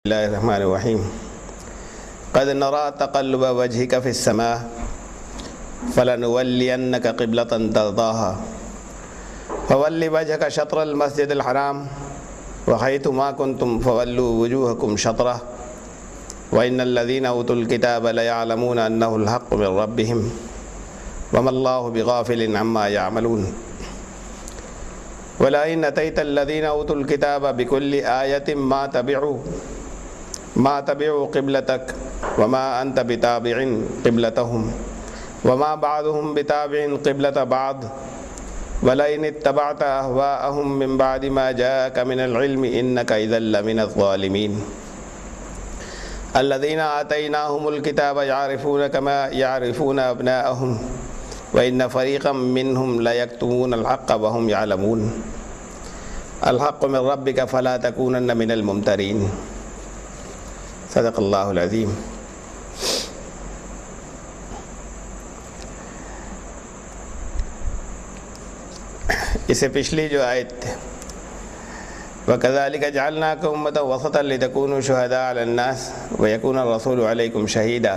بسم اللہ الرحمن الرحیم قد نرى تقلب وجهك في السماء فلنولينك قبلة ترضاها فول وجهك شطر المسجد الحرام وحيث ما كنتم فولوا وجوهكم شطره وإن الذين أوتوا الكتاب ليعلمون أنه الحق من ربهم وما الله بغافل عما يعملون ولئن أتيت الذين أوتوا الكتاب بكل آية ما تبعوا قبلتك وما أنت بتابع قبلتهم وما بعضهم بتابع قبلة بعض ولئن اتبعت أهواءهم من بعد ما جاءك من العلم إنك إذا لمن الظالمين الذين آتيناهم الكتاب يعرفون كما يعرفون أبناءهم وإن فريقا منهم ليكتمون الحق وهم يعلمون الحق من ربك فلا تكونن من الممترين صدق اللہ العظیم۔ اس سے پچھلی جو آیت وَكَذَلِكَ جَعَلْنَاكُمْ أُمَّةً وَسَطًا لِتَكُونُوا شُهَدَاءَ عَلَى النَّاسِ وَيَكُونَ الرَّسُولُ عَلَيْكُمْ شَهِيدًا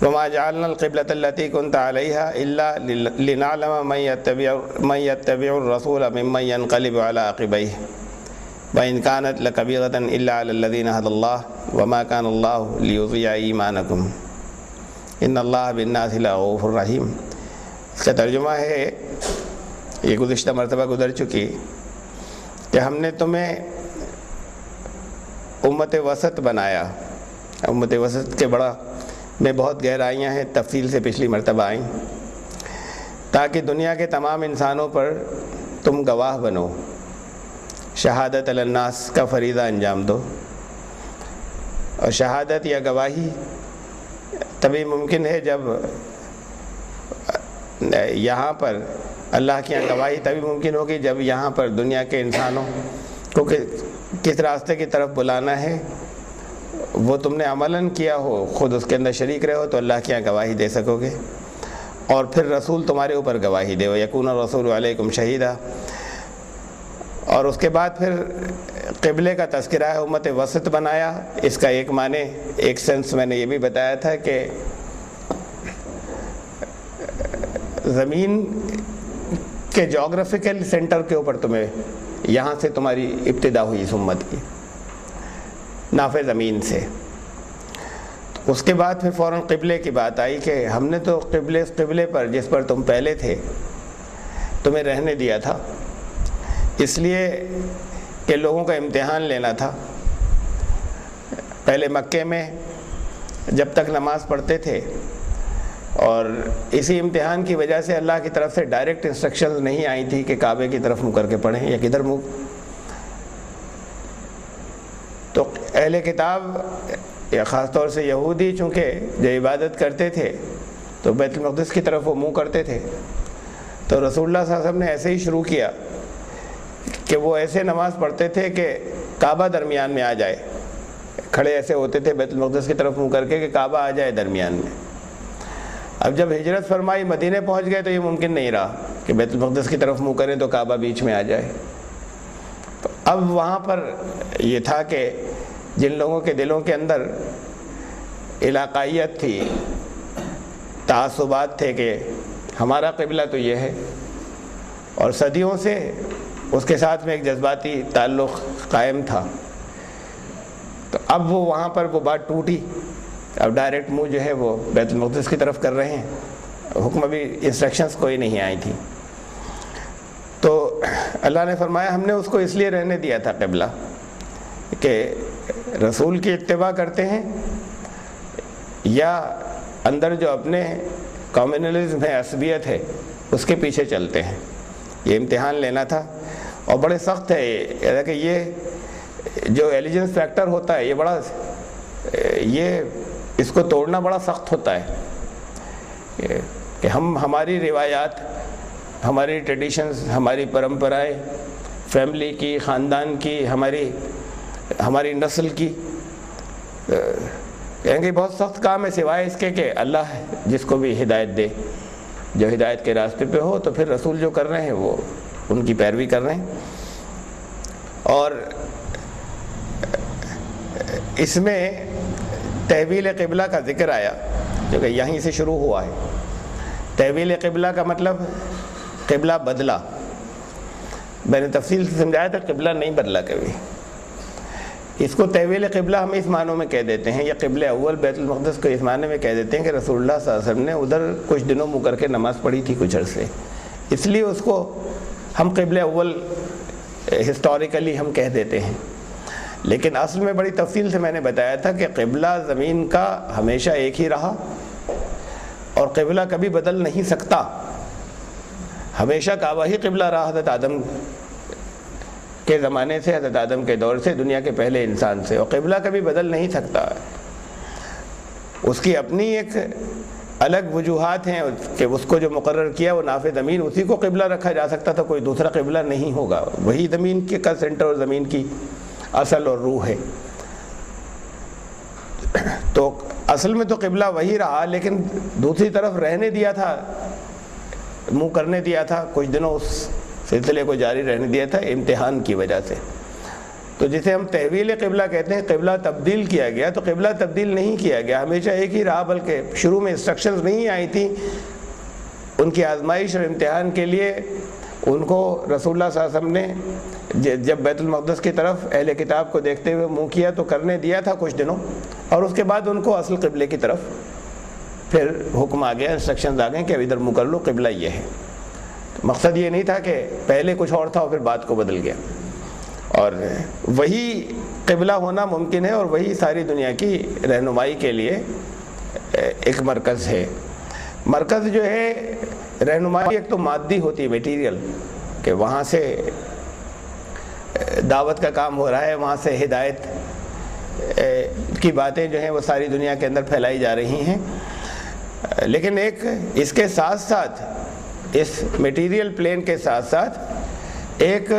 وَمَا جَعَلْنَا الْقِبْلَةَ الَّتِي كُنْتَ عَلَيْهَا إِلَّا لِنَعْلَمَ مَن يَتَّبِعُ الرَّسُولَ مِمَّن يَنقَلِبُ عَلَى عَقِبَيْهِ وَإِنْ كَانَتْ لَكَبِيرَةً إِلَّا عَلَى الَّذِينَ هَدَى اللَّهُ وَمَا كَانَ اللَّهُ لِيُضِيعَ إِيمَانَكُمْ إِنَّ اللَّهَ بِالنَّاسِ لَرَءُوفٌ رَحِيمٌ۔ اس کا ترجمہ ہے، یہ گزشتہ مرتبہ گزر چکی، کہ ہم نے تمہیں امت وسط بنایا۔ امت وسط کے میں بہت گہرائیاں ہیں، تفصیل سے پچھلی مرتبہ آئیں، تاکہ دنیا کے تمام انسانوں پر تم گواہ بنو، شہادت علی الناس کا فریضہ انجام دو۔ اور شہادت یا گواہی تبھی ممکن ہے جب یہاں پر اللہ کی گواہی تبھی ممکن ہوگی جب یہاں پر دنیا کے انسانوں کو کس راستے کی طرف بلانا ہے وہ تم نے عملاً کیا ہو، خود اس کے اندر شریک رہے ہو، تو اللہ کی گواہی دے سکو گے۔ اور پھر رسول تمہارے اوپر گواہی دے، وَيَكُونَ الرَّسُولُ عَلَيْكُمْ شَهِيدًا۔ اور اس کے بعد پھر قبلے کا تذکرہ ہے، امت وسط بنایا۔ اس کا ایک معنی، ایک سینس میں نے یہ بھی بتایا تھا کہ زمین کے جغرافیکل سینٹر کے اوپر تمہیں، یہاں سے تمہاری ابتدا ہوئی اس امت کی، نافع زمین سے۔ اس کے بعد پھر فوراً قبلے کی بات آئی کہ ہم نے تو قبلے پر جس پر تم پہلے تھے تمہیں رہنے دیا تھا، اس لیے کہ لوگوں کا امتحان لینا تھا۔ پہلے مکے میں جب تک نماز پڑھتے تھے، اور اسی امتحان کی وجہ سے اللہ کی طرف سے ڈائریکٹ انسٹرکشنز نہیں آئی تھی کہ کعبے کی طرف منہ کر کے پڑھیں یا کدھر منہ۔ تو اہل کتاب یا خاص طور سے یہودی چونکہ جو عبادت کرتے تھے تو بیت المقدس کی طرف وہ منہ کرتے تھے، تو رسول اللہ صلی اللہ علیہ وسلم نے ایسے ہی شروع کیا کہ وہ ایسے نماز پڑھتے تھے کہ کعبہ درمیان میں آ جائے، کھڑے ایسے ہوتے تھے بیت المقدس کی طرف منہ کر کے کہ کعبہ آ جائے درمیان میں۔ اب جب ہجرت فرمائی، مدینے پہنچ گئے، تو یہ ممکن نہیں رہا کہ بیت المقدس کی طرف منہ کریں تو کعبہ بیچ میں آ جائے۔ تو اب وہاں پر یہ تھا کہ جن لوگوں کے دلوں کے اندر علاقائیت تھی، تعصبات تھے کہ ہمارا قبلہ تو یہ ہے، اور صدیوں سے اس کے ساتھ میں ایک جذباتی تعلق قائم تھا، تو اب وہ وہاں پر وہ بات ٹوٹی۔ اب ڈائریکٹ منہ جو ہے وہ بیت المقدس کی طرف کر رہے ہیں، حکم ابھی انسٹرکشنز کوئی نہیں آئی تھی۔ تو اللہ نے فرمایا ہم نے اس کو اس لیے رہنے دیا تھا قبلہ کہ رسول کی اتباع کرتے ہیں یا اندر جو اپنے کمیونلزم ہے، عصبیت ہے، اس کے پیچھے چلتے ہیں۔ یہ امتحان لینا تھا، اور بڑے سخت ہے کہ یہ جو ایلیجنس فیکٹر ہوتا ہے، یہ اس کو توڑنا بڑا سخت ہوتا ہے کہ ہماری روایات، ہماری ٹریڈیشنز، ہماری پرمپرائیں، فیملی کی، خاندان کی، ہماری نسل کی، کہیں گے بہت سخت کام ہے، سوائے اس کے کہ اللہ جس کو بھی ہدایت دے، جو ہدایت کے راستے پہ ہو، تو پھر رسول جو کر رہے ہیں وہ ان کی پیروی کر رہے ہیں۔ اور اس میں تحویل قبلہ کا ذکر آیا جو کہ یہیں سے شروع ہوا ہے۔ تحویل قبلہ کا مطلب قبلہ بدلا۔ میں نے تفصیل سے سمجھایا تھا قبلہ نہیں بدلا کبھی، اس کو تحویل قبلہ ہم اس معنوں میں کہہ دیتے ہیں، یا قبلہ اول بیت المقدس کو اس معنی میں کہہ دیتے ہیں کہ رسول اللہ صلی اللہ علیہ وسلم نے ادھر کچھ دنوں منہ کر کے نماز پڑھی تھی کچھ عرصے، اس لیے اس کو ہم قبلہ اول ہسٹوریکلی ہم کہہ دیتے ہیں۔ لیکن اصل میں بڑی تفصیل سے میں نے بتایا تھا کہ قبلہ زمین کا ہمیشہ ایک ہی رہا اور قبلہ کبھی بدل نہیں سکتا، ہمیشہ کعبہ ہی قبلہ رہا حضرت آدم کے زمانے سے، حضرت آدم کے دور سے، دنیا کے پہلے انسان سے، اور قبلہ کبھی بدل نہیں سکتا۔ اس کی اپنی ایک الگ وجوہات ہیں کہ اس کو جو مقرر کیا وہ ناف زمین، اسی کو قبلہ رکھا جا سکتا تھا، کوئی دوسرا قبلہ نہیں ہوگا، وہی زمین کے کا سینٹر اور زمین کی اصل اور روح ہے۔ تو اصل میں تو قبلہ وہی رہا، لیکن دوسری طرف رہنے دیا تھا، منہ کرنے دیا تھا، کچھ دنوں اس سلسلے کو جاری رہنے دیا تھا امتحان کی وجہ سے۔ تو جسے ہم تحویل قبلہ کہتے ہیں، قبلہ تبدیل کیا گیا، تو قبلہ تبدیل نہیں کیا گیا، ہمیشہ ایک ہی رہا، بلکہ شروع میں انسٹرکشنز نہیں آئی تھیں، ان کی آزمائش اور امتحان کے لیے ان کو رسول اللہ صلی اللہ علیہ وسلم نے جب بیت المقدس کی طرف اہل کتاب کو دیکھتے ہوئے منہ کیا تو کرنے دیا تھا کچھ دنوں، اور اس کے بعد ان کو اصل قبلے کی طرف پھر حکم آ گیا، انسٹرکشنز آ گئے کہ اب ادھر منہ کر لو، قبلہ یہ ہے۔ مقصد یہ نہیں تھا کہ پہلے کچھ اور تھا اور پھر بات کو بدل گیا، اور وہی قبلہ ہونا ممکن ہے، اور وہی ساری دنیا کی رہنمائی کے لیے ایک مرکز ہے۔ مرکز جو ہے رہنمائی ایک تو مادی ہوتی ہے، میٹیریل، کہ وہاں سے دعوت کا کام ہو رہا ہے، وہاں سے ہدایت کی باتیں جو ہیں وہ ساری دنیا کے اندر پھیلائی جا رہی ہیں۔ لیکن ایک اس کے ساتھ ساتھ، اس میٹیریل پلین کے ساتھ ساتھ ایک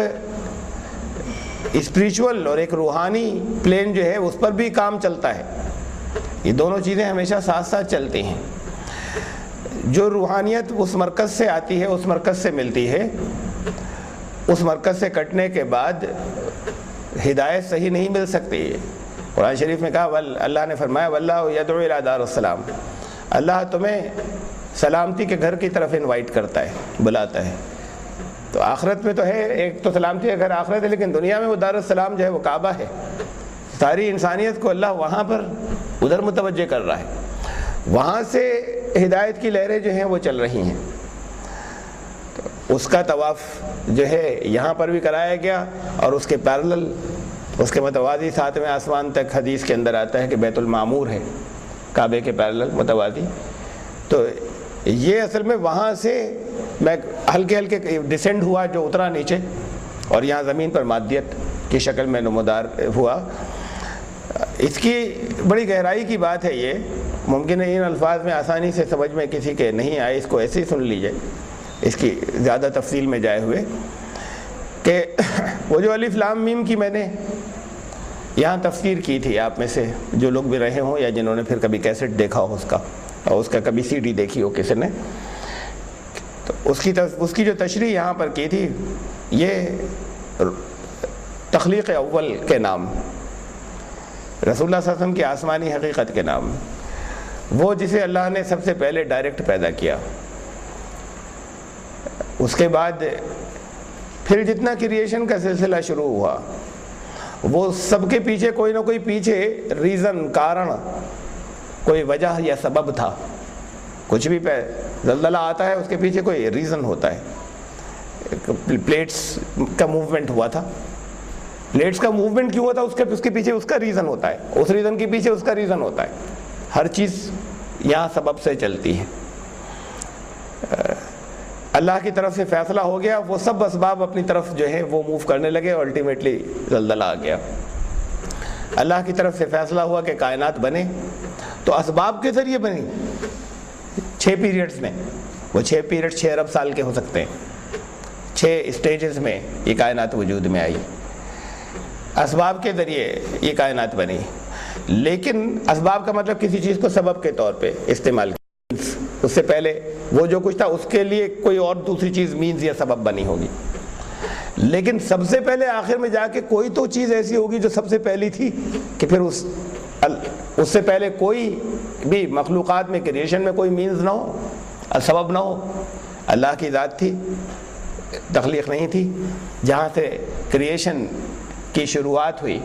اسپریچول اور ایک روحانی پلین جو ہے اس پر بھی کام چلتا ہے۔ یہ دونوں چیزیں ہمیشہ ساتھ ساتھ چلتی ہیں۔ جو روحانیت اس مرکز سے آتی ہے، اس مرکز سے ملتی ہے، اس مرکز سے کٹنے کے بعد ہدایت صحیح نہیں مل سکتی۔ قرآن شریف میں کہا، اللہ نے فرمایا واللہ یدعو الی دار السلام، اللہ تمہیں سلامتی کے گھر کی طرف انوائٹ کرتا ہے، بلاتا ہے۔ تو آخرت میں تو ہے، ایک تو سلامتی کا گھر آخرت ہے، لیکن دنیا میں وہ دار السلام جو ہے وہ کعبہ ہے۔ ساری انسانیت کو اللہ وہاں پر ادھر متوجہ کر رہا ہے، وہاں سے ہدایت کی لہریں جو ہیں وہ چل رہی ہیں۔ تو اس کا طواف جو ہے یہاں پر بھی کرایا گیا، اور اس کے پیرلل، اس کے متوازی ساتویں آسمان تک حدیث کے اندر آتا ہے کہ بیت المعمور ہے کعبے کے پیرلل متوازی۔ تو یہ اصل میں وہاں سے میں ہلکے ہلکے ڈسینڈ ہوا، جو اترا نیچے، اور یہاں زمین پر مادیت کی شکل میں نمودار ہوا۔ اس کی بڑی گہرائی کی بات ہے، یہ ممکن ہے ان الفاظ میں آسانی سے سمجھ میں کسی کے نہیں آئے، اس کو ایسے ہی سن لیجئے اس کی زیادہ تفصیل میں جائے ہوئے، کہ وہ جو الف لام میم کی میں نے یہاں تفسیر کی تھی، آپ میں سے جو لوگ بھی رہے ہوں یا جنہوں نے پھر کبھی کیسٹ دیکھا ہو اس کا، اور اس کا کبھی سی ڈی دیکھی ہو کسی نے، تو اس کی جو تشریح یہاں پر کی تھی، یہ تخلیق اول کے نام، رسول اللہ صلی اللہ علیہ وسلم کی آسمانی حقیقت کے نام، وہ جسے اللہ نے سب سے پہلے ڈائریکٹ پیدا کیا، اس کے بعد پھر جتنا کریشن کا سلسلہ شروع ہوا، وہ سب کے پیچھے کوئی نہ کوئی پیچھے ریزن، کارن، کوئی وجہ یا سبب تھا۔ کچھ بھی زلزلہ آتا ہے اس کے پیچھے کوئی ریزن ہوتا ہے۔ پلیٹس کا موومنٹ ہوا تھا، پلیٹس کا موومنٹ کیوں ہوتا ہے اس کے پیچھے اس کا ریزن ہوتا ہے، اس ریزن کے پیچھے اس کا ریزن ہوتا ہے۔ ہر چیز یہاں سبب سے چلتی ہے۔ اللہ کی طرف سے فیصلہ ہو گیا، وہ سب اسباب اپنی طرف جو ہے وہ موو کرنے لگے، اور الٹیمیٹلی زلزلہ آ گیا۔ اللہ کی طرف سے فیصلہ ہوا کہ کائنات بنے، تو اسباب کے ذریعے بنی 6 پیریڈز میں، وہ 6 پیریڈ 6 ارب سال کے ہو سکتے ہیں، 6 اسٹیجز میں یہ کائنات وجود میں آئی، اسباب کے ذریعے یہ کائنات بنی۔ لیکن اسباب کا مطلب کسی چیز کو سبب کے طور پہ استعمال کیا، اس سے پہلے وہ جو کچھ تھا اس کے لیے کوئی اور دوسری چیز مینز یا سبب بنی ہوگی۔ لیکن سب سے پہلے آخر میں جا کے کوئی تو چیز ایسی ہوگی جو سب سے پہلی تھی کہ پھر اس سے پہلے کوئی بھی مخلوقات میں کریشن میں کوئی مینز نہ ہو، سبب نہ ہو. اللہ کی ذات تھی، تخلیق نہیں تھی، جہاں سے کریشن کی شروعات ہوئی.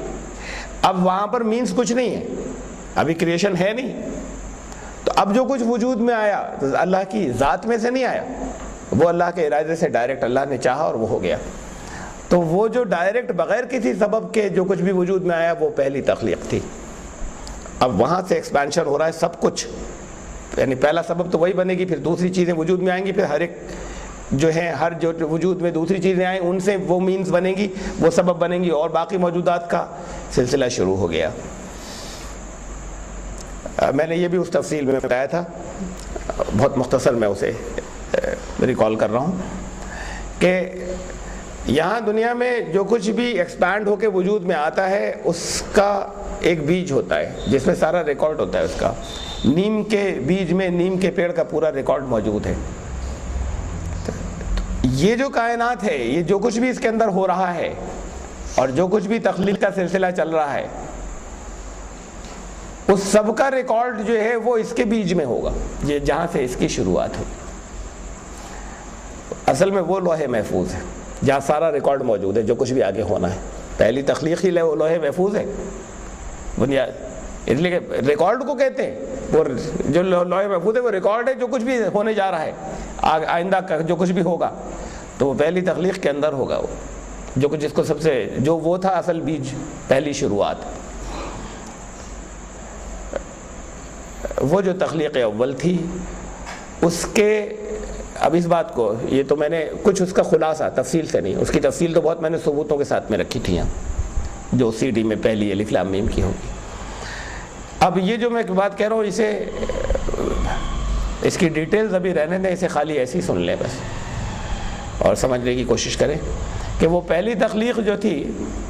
اب وہاں پر مینز کچھ نہیں ہے، ابھی کریشن ہے نہیں. تو اب جو کچھ وجود میں آیا تو اللہ کی ذات میں سے نہیں آیا، وہ اللہ کے ارادے سے ڈائریکٹ اللہ نے چاہا اور وہ ہو گیا. تو وہ جو ڈائریکٹ بغیر کسی سبب کے جو کچھ بھی وجود میں آیا وہ پہلی تخلیق تھی. اب وہاں سے ایکسپینشن ہو رہا ہے سب کچھ، یعنی پہلا سبب تو وہی بنے گی، پھر دوسری چیزیں وجود میں آئیں گی، پھر ہر ایک جو ہیں ہر جو وجود میں دوسری چیزیں آئیں ان سے وہ مینز بنے گی، وہ سبب بنیں گی، اور باقی موجودات کا سلسلہ شروع ہو گیا. میں نے یہ بھی اس تفصیل میں بتایا تھا، بہت مختصر میں اسے ریکال کر رہا ہوں کہ یہاں دنیا میں جو کچھ بھی ایکسپینڈ ہو کے وجود میں آتا ہے اس کا ایک بیج ہوتا ہے جس میں سارا ریکارڈ ہوتا ہے اس کا. نیم کے بیج میں نیم کے پیڑ کا پورا ریکارڈ موجود ہے. یہ جو کائنات ہے، یہ جو کچھ بھی اس کے اندر ہو رہا ہے اور جو کچھ بھی تخلیق کا سلسلہ چل رہا ہے، اس سب کا ریکارڈ جو ہے وہ اس کے بیج میں ہوگا، یہ جہاں سے اس کی شروعات ہوئی. اصل میں وہ لوح محفوظ ہے جہاں سارا ریکارڈ موجود ہے، جو کچھ بھی آگے ہونا ہے. پہلی تخلیق ہی لوح محفوظ ہے بنیاد، اس لیے کہ ریکارڈ کو کہتے ہیں. وہ جو لوح محفوظ ہے وہ ریکارڈ ہے، جو کچھ بھی ہونے جا رہا ہے آئندہ جو کچھ بھی ہوگا تو وہ پہلی تخلیق کے اندر ہوگا. وہ جو کچھ جس کو سب سے جو وہ تھا اصل بیج، پہلی شروعات، وہ جو تخلیق اول تھی اس کے. اب اس بات کو یہ تو میں نے کچھ اس کا خلاصہ تفصیل سے نہیں، اس کی تفصیل تو بہت میں نے ثبوتوں کے ساتھ میں رکھی تھی یہاں جو سی ڈی میں پہلی الف لام میم کی ہوگی. اب یہ جو میں بات کہہ رہا ہوں اسے اس کی ڈیٹیلز ابھی رہنے دیں، اسے خالی ایسے ہی سن لیں بس اور سمجھنے کی کوشش کریں کہ وہ پہلی تخلیق جو تھی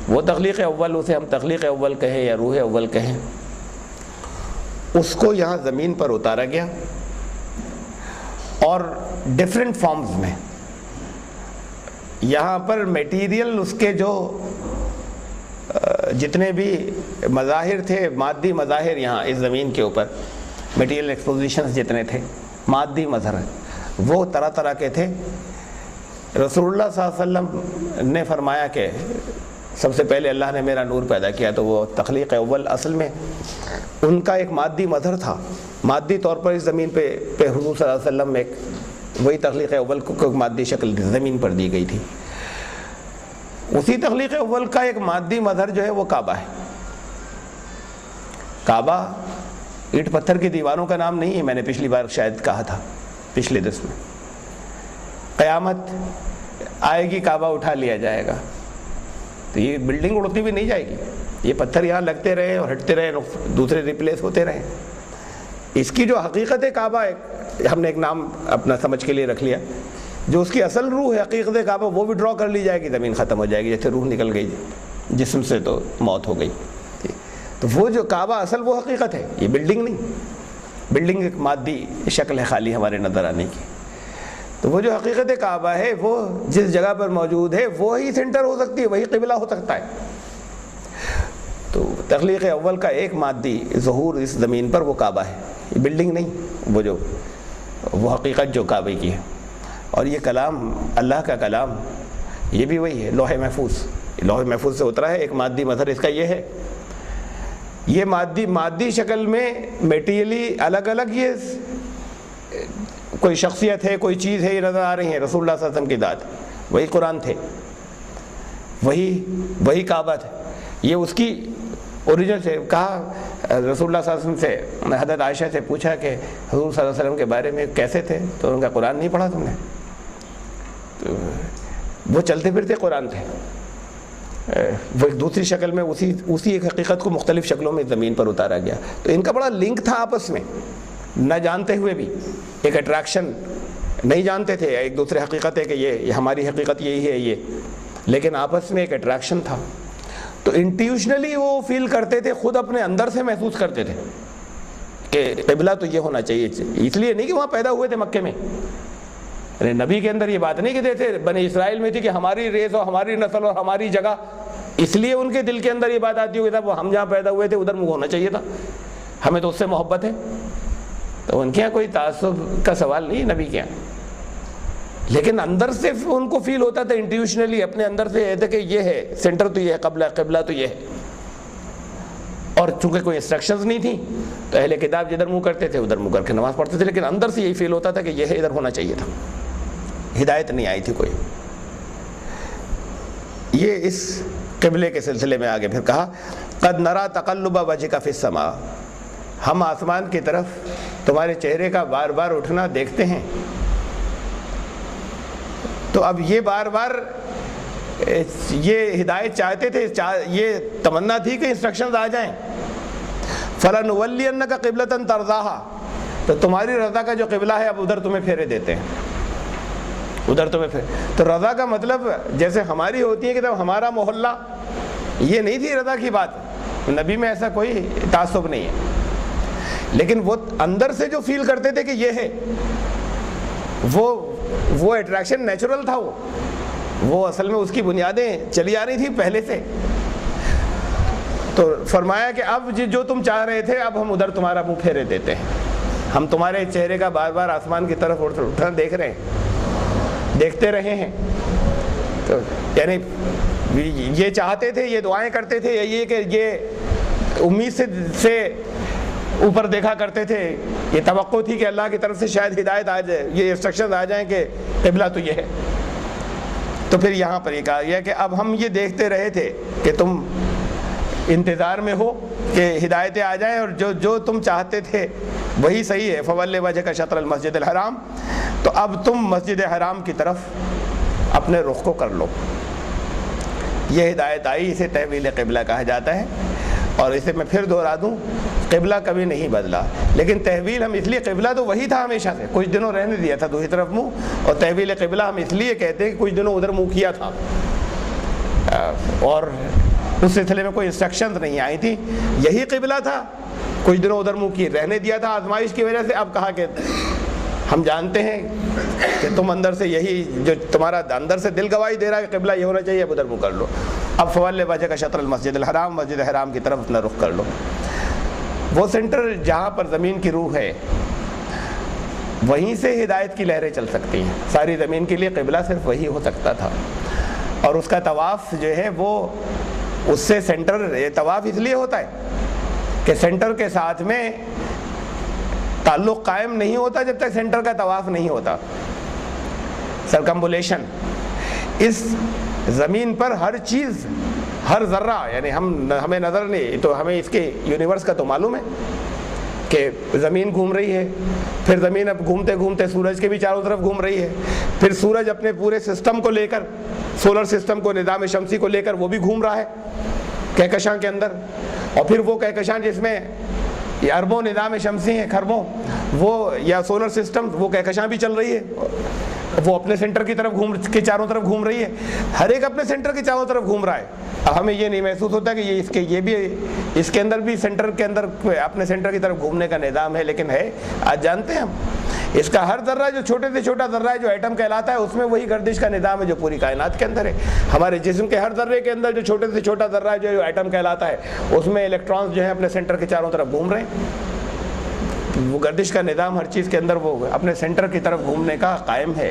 وہ تخلیق اول، اسے ہم تخلیق اول کہیں یا روح اول کہیں، اس کو یہاں زمین پر اتارا گیا اور ڈیفرنٹ فارمز میں. یہاں پر میٹیریل اس کے جو جتنے بھی مظاہر تھے، مادی مظاہر یہاں اس زمین کے اوپر میٹیریل ایکسپوزیشنز جتنے تھے، مادی مظہر، وہ طرح طرح کے تھے. رسول اللہ صلی اللہ علیہ وسلم نے فرمایا کہ سب سے پہلے اللہ نے میرا نور پیدا کیا، تو وہ تخلیق اول اصل میں ان کا ایک مادی مظہر تھا. مادی طور پر اس زمین پہ حضور صلی اللہ علیہ وسلم میں وہی تخلیق اول کو مادی شکل زمین پر دی گئی تھی. اسی تخلیق اول کا ایک مادی مظہر جو ہے وہ کعبہ ہے. کعبہ اینٹ پتھر کی دیواروں کا نام نہیں ہے، میں نے پچھلی بار شاید کہا تھا پچھلے درس میں. قیامت آئے گی، کعبہ اٹھا لیا جائے گا تو یہ بلڈنگ اڑتی بھی نہیں جائے گی، یہ پتھر یہاں لگتے رہے اور ہٹتے رہے، دوسرے ریپلیس ہوتے رہے. اس کی جو حقیقت کعبہ ہے، ہم نے ایک نام اپنا سمجھ کے لیے رکھ لیا، جو اس کی اصل روح ہے حقیقت کعبہ وہ بھی ڈرا کر لی جائے گی، زمین ختم ہو جائے گی، جیسے روح نکل گئی جسم سے تو موت ہو گئی. تو وہ جو کعبہ اصل وہ حقیقت ہے، یہ بلڈنگ نہیں. بلڈنگ ایک مادی شکل ہے خالی ہمارے نظر آنے کی. تو وہ جو حقیقت کعبہ ہے وہ جس جگہ پر موجود ہے وہی سینٹر ہو سکتی ہے، وہی قبلہ ہو سکتا ہے. تو تخلیق اول کا ایک مادی ظہور اس زمین پر وہ کعبہ ہے، یہ بلڈنگ نہیں، وہ حقیقت جو کعبے کی ہے. اور یہ کلام اللہ کا کلام یہ بھی وہی ہے، لوح محفوظ. لوح محفوظ سے اترا ہے، ایک مادی مظہر اس کا یہ ہے. یہ مادی شکل میں میٹیریلی الگ الگ یہ کوئی شخصیت ہے، کوئی چیز ہے، یہ نظر آ رہی ہیں. رسول اللہ صلی اللہ علیہ وسلم کی ذات، وہی قرآن تھے، وہی کعبہ تھے. یہ اس کی اوریجن سے کہا. رسول اللہ صلی اللہ علیہ وسلم سے حضرت عائشہ سے پوچھا کہ حضور صلی اللہ علیہ وسلم کے بارے میں کیسے تھے، تو انہوں نے کہا قرآن نہیں پڑھا تم نے. تو وہ چلتے پھرتے قرآن تھے. وہ ایک دوسری شکل میں اسی ایک حقیقت کو مختلف شکلوں میں زمین پر اتارا گیا. تو ان کا بڑا لنک تھا آپس میں، نہ جانتے ہوئے بھی ایک اٹریکشن، نہیں جانتے تھے ایک دوسرے حقیقت ہے کہ یہ ہماری حقیقت یہی ہے یہ، لیکن آپس میں ایک اٹریکشن تھا. تو انٹیوشنلی وہ فیل کرتے تھے، خود اپنے اندر سے محسوس کرتے تھے کہ قبلہ تو یہ ہونا چاہیے. اس لیے نہیں کہ وہاں پیدا ہوئے تھے مکے میں، یعنی نبی کے اندر یہ بات نہیں کہتے تھے، بنی اسرائیل میں تھی کہ ہماری ریس اور ہماری نسل اور ہماری جگہ، اس لیے ان کے دل کے اندر یہ بات آتی ہوئی تھا وہ ہم جہاں پیدا ہوئے تھے ادھر منہ ہونا چاہیے تھا، ہمیں تو اس سے محبت ہے. تو ان کے یہاں کوئی تعصب کا سوال نہیں نبی کے یہاں، لیکن اندر سے ان کو فیل ہوتا تھا انٹیوشنلی، اپنے اندر سے یہ تھا کہ یہ ہے سینٹر تو یہ ہے، قبلہ تو یہ ہے. اور چونکہ کوئی انسٹرکشنز نہیں تھی تو اہل کتاب جدھر منہ کرتے تھے ادھر منہ کر کے نماز پڑھتے تھے، لیکن اندر سے یہی فیل ہوتا تھا کہ یہ ہے، ادھر ہونا چاہیے تھا. ہدایت نہیں آئی تھی کوئی. یہ اس قبلے کے سلسلے میں آگے پھر کہا قد نرا تقلب وجهک فی السماء، ہم آسمان کی طرف تمہارے چہرے کا بار بار اٹھنا دیکھتے ہیں. تو اب یہ بار بار یہ ہدایت چاہتے تھے، یہ تمنا تھی کہ انسٹرکشنز آ جائیں. فَلَنُوَلِّيَنَّكَ قِبْلَةً تَرْضَاهَا، تو تمہاری رضا کا جو قبلہ ہے اب ادھر تمہیں پھیرے دیتے ہیں، ادھر تمہیں تو رضا کا مطلب جیسے ہماری ہوتی ہے کہ جب ہمارا محلہ، یہ نہیں تھی رضا کی بات. نبی میں ایسا کوئی تعصب نہیں ہے، لیکن وہ اندر سے جو فیل کرتے تھے کہ یہ ہے، وہ اٹریکشن نیچرل تھا، وہ اصل میں اس کی بنیادیں چلی آ رہی تھی پہلے سے. تو فرمایا کہ اب جو تم چاہ رہے تھے اب ہم ادھر تمہارا منہ پھیرے دیتے ہیں، ہم تمہارے چہرے کا بار بار آسمان کی طرف اٹھنا دیکھ رہے ہیں، دیکھتے رہے ہیں. تو یعنی یہ چاہتے تھے، یہ دعائیں کرتے تھے، یہ کہ یہ امید سے اوپر دیکھا کرتے تھے، یہ توقع تھی کہ اللہ کی طرف سے شاید ہدایت آ جائے، یہ انسٹرکشن آ جائیں کہ قبلہ تو یہ ہے. تو پھر یہاں پر یہ کہا گیا کہ اب ہم یہ دیکھتے رہے تھے کہ تم انتظار میں ہو کہ ہدایتیں آ جائیں، اور جو تم چاہتے تھے وہی صحیح ہے. فَوَلِّ وَجْهَكَ شَطْرَ الْمَسْجِدِ الْحَرَامِ، تو اب تم مسجد حرام کی طرف اپنے رخ کو کر لو. یہ ہدایت آئی، اسے تحویل قبلہ کہا جاتا ہے. اور اسے میں پھر دہرا دوں، قبلہ کبھی نہیں بدلا، لیکن تحویل ہم اس لیے، قبلہ تو وہی تھا ہمیشہ سے، کچھ دنوں رہنے دیا تھا دوسری طرف منہ، اور تحویل قبلہ ہم اس لیے کہتے ہیں کہ کچھ دنوں ادھر منہ کیا تھا اور اس سلسلے میں کوئی انسٹرکشنز نہیں آئی تھی. یہی قبلہ تھا، کچھ دنوں ادھر منہ کی رہنے دیا تھا آزمائش کی وجہ سے. اب کہا کہ ہم جانتے ہیں کہ تم اندر سے یہی جو تمہارا اندر سے دل گواہی دے رہا ہے کہ قبلہ یہ ہونا چاہیے، اب ادھر منہ کر لو. اب فَوَلِّ وَجْهَكَ شَطْرَ الْمَسْجِدِ الْحَرَامِ، مسجد حرام کی طرف اپنا رخ کر لو. وہ سینٹر جہاں پر زمین کی روح ہے وہیں سے ہدایت کی لہریں چل سکتی ہیں. ساری زمین کے لیے قبلہ صرف وہی ہو سکتا تھا. اور اس کا طواف جو ہے وہ اس سے سینٹر، طواف اس لیے ہوتا ہے کہ سینٹر کے ساتھ میں تعلق قائم نہیں ہوتا جب تک سینٹر کا طواف نہیں ہوتا. سرکمبولیشن، اس زمین پر ہر چیز، ہر ذرہ، یعنی ہمیں نظر نہیں تو ہمیں اس کے یونیورس کا تو معلوم ہے کہ زمین گھوم رہی ہے، پھر زمین اب گھومتے گھومتے سورج کے بھی چاروں طرف گھوم رہی ہے، پھر سورج اپنے پورے سسٹم کو لے کر، سولر سسٹم کو، نظام شمسی کو لے کر وہ بھی گھوم رہا ہے کہکشاں کے اندر. اور پھر وہ کہکشاں جس میں یہ اربوں نظام شمسی ہیں، خربوں، وہ یا سولر سسٹم، وہ کہکشاں بھی چل رہی ہے، وہ اپنے سینٹر کی طرف کے چاروں طرف گھوم رہی ہے. ہر ایک اپنے سینٹر کے چاروں طرف گھوم رہا ہے. اب ہمیں یہ نہیں محسوس ہوتا کہ یہ بھی اس کے اندر بھی سینٹر کے اندر اپنے سینٹر کی طرف گھومنے کا نظام ہے، لیکن ہے. آج جانتے ہیں ہم اس کا ہر ذرہ جو چھوٹے سے چھوٹا ذرہ ہے جو ایٹم کہلاتا ہے، اس میں وہی گردش کا نظام ہے جو پوری کائنات کے اندر ہے. ہمارے جسم کے ہر ذرے کے اندر جو چھوٹے سے چھوٹا ذرہ ہے جو ایٹم کہلاتا ہے، اس میں الیکٹرانز جو ہیں اپنے سینٹر کے چاروں طرف گھوم رہے ہیں. وہ گردش کا نظام ہر چیز کے اندر وہ اپنے سینٹر کی طرف گھومنے کا قائم ہے.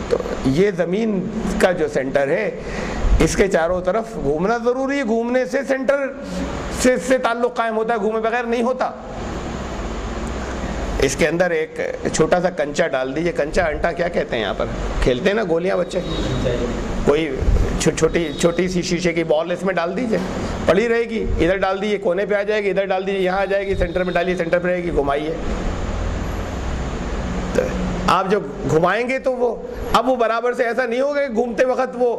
تو یہ زمین کا جو سینٹر ہے اس کے چاروں طرف گھومنا ضروری ہے. گھومنے سے سینٹر سے تعلق قائم ہوتا ہے، گھومے بغیر نہیں ہوتا. اس کے اندر ایک چھوٹا سا کنچا ڈال دیجیے. کنچا انٹا کیا کہتے ہیں یہاں پر، کھیلتے ہیں نا گولیاں بچے، کوئی چھوٹی سی شیشے کی بال اس میں ڈال دیجیے، پڑی رہے گی. ادھر ڈال دیجیے کونے پہ آ جائے گی، ادھر ڈال دیجیے یہاں آ جائے گی، سینٹر میں ڈالیے سینٹر پہ رہے گی، گھمائیے. آپ جو گھمائیں گے تو وہ اب وہ برابر سے ایسا نہیں ہوگا کہ گھومتے وقت وہ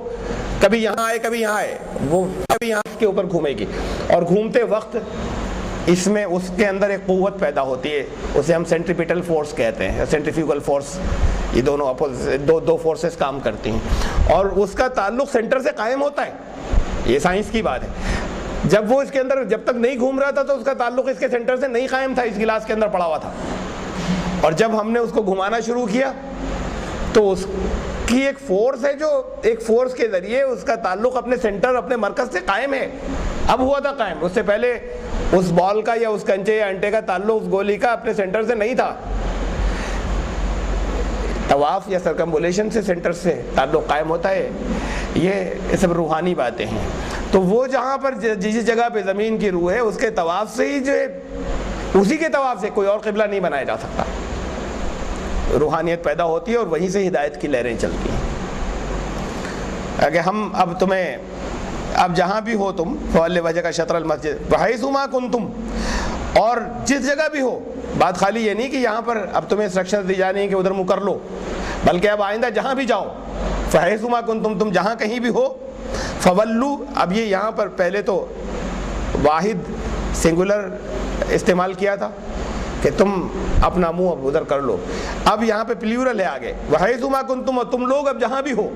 کبھی یہاں آئے کبھی یہاں آئے، وہ کبھی یہاں کے اوپر گھومے گی. اور گھومتے وقت اس میں اس کے اندر ایک قوت پیدا ہوتی ہے، اسے ہم سینٹریپیٹل فورس کہتے ہیں، سینٹریفیوگل فورس. یہ دونوں دو فورسز کام کرتی ہیں اور اس کا تعلق سینٹر سے قائم ہوتا ہے. یہ سائنس کی بات ہے. جب وہ اس کے اندر جب تک نہیں گھوم رہا تھا تو اس کا تعلق اس کے سینٹر سے نہیں قائم تھا، اس گلاس کے اندر پڑا ہوا تھا. اور جب ہم نے اس کو گھمانا شروع کیا تو اس کی ایک فورس ہے جو ایک فورس کے ذریعے اس کا تعلق اپنے سینٹر اپنے مرکز سے قائم ہے. اب ہوا تھا قائم, اس سے پہلے اس بال کا یا اس کنچے یا انٹے کا تعلق اس گولی کا اپنے سینٹر سے نہیں تھا. طواف یا سرکمبولیشن سے سینٹر سے تعلق قائم ہوتا ہے. یہ سب روحانی باتیں ہیں. تو وہ جہاں پر جس جگہ پہ زمین کی روح ہے اس کے طواف سے ہی جو ہے, اسی کے طواف سے کوئی اور قبلہ نہیں بنایا جا سکتا. روحانیت پیدا ہوتی ہے اور وہیں سے ہدایت کی لہریں چلتی ہیں. اگر ہم اب تمہیں اب جہاں بھی ہو تم فوالِ وجہک شطر المسجد وحیث ما کنتم, اور جس جگہ بھی ہو, بات خالی یہ نہیں کہ یہاں پر اب تمہیں انسٹرکشنز دی جانی ہیں کہ ادھر منہ کر لو, بلکہ اب آئندہ جہاں بھی جاؤ فحیث ما کنتم, تم جہاں کہیں بھی ہو, فولو, اب یہ یہاں پر پہلے تو واحد سنگولر استعمال کیا تھا کہ تم اپنا منہ اب ادھر کر لو, اب یہاں پہ پلیورل ہے آگے وحیث ما کنتم, اور تم لوگ اب جہاں بھی ہو,